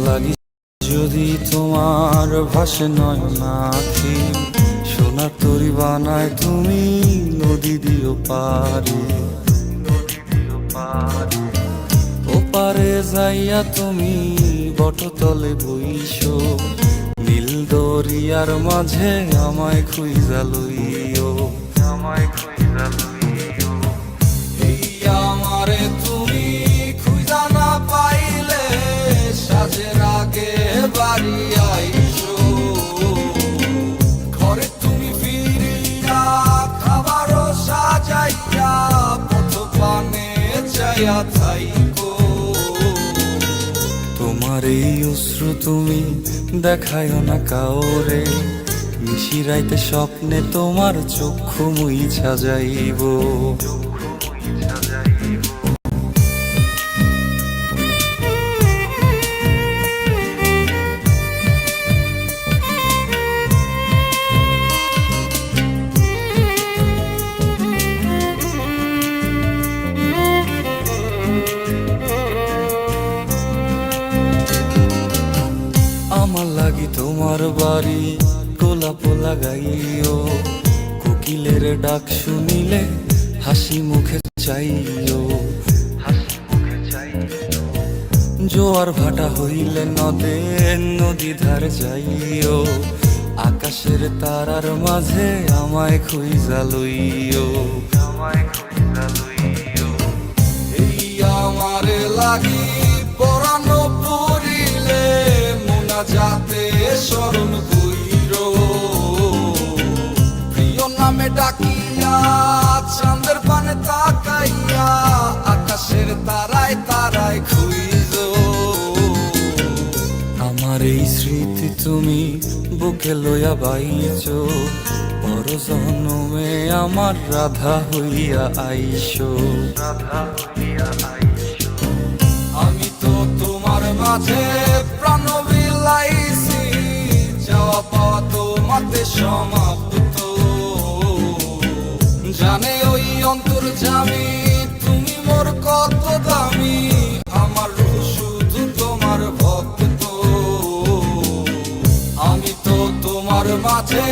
লাগি যদি তোমার ভাসে নয়ন আঁখি, সোনার তরি বানায় তুমি নদী দিও পারে, ওপারে যাইয়া তুমি বটতলে বইসো, নীল দরিয়ার মাঝে আমায় খুঁজা লইও, আমায় খুঁজা লইও। এই আমারে তুমি খুঁজা না পাইলে সাজের আগে বাড়ি আইসো, ঘরে তুমি ফিরিয়া খাবারও সাজাইয়া পথ পানে চাইয়া থাইকো। তোমার এই অশ্রু তুমি দেখায় না কাউরে, নিশিরাইতে স্বপ্নে তোমার চক্ষু মুইছা যাইব। আমার লাগি তোমার বাড়ি গোলাপ লাগাইও, কোকিলের ডাক শুনিলে হাসি মুখে চাইও, জোয়ার ভাটা হইলে নদে নদী ধার যাইও, আকাশের তারার মাঝে আমায় খুঁজা লইও, আমায় খুঁজা লইও। এই আমারে লাগি পরানো পড়িলে যাতে স্মরণ কইরো, প্রিয় নামে ডাকিয়া চাঁদের পানে তাকাইয়া আকাশের তারায় তারায় খুইজো। আমার এই স্মৃতি তুমি বুকে লইয়া বাইছো, পর জন্মে আমার রাধা হইয়া আইসো, রাধা হইয়া আইসো। আমি তো তোমার মাঝে প্রাণ বিলাইছি, যাওয়া পাওয়া তোমাতে সমাপ্ত, জানে ওই অন্তর্যামী তুমি মোর কত দামি, আমার রূহ শুধু তোমার ভক্ত। আমি তো তোমার মাঝে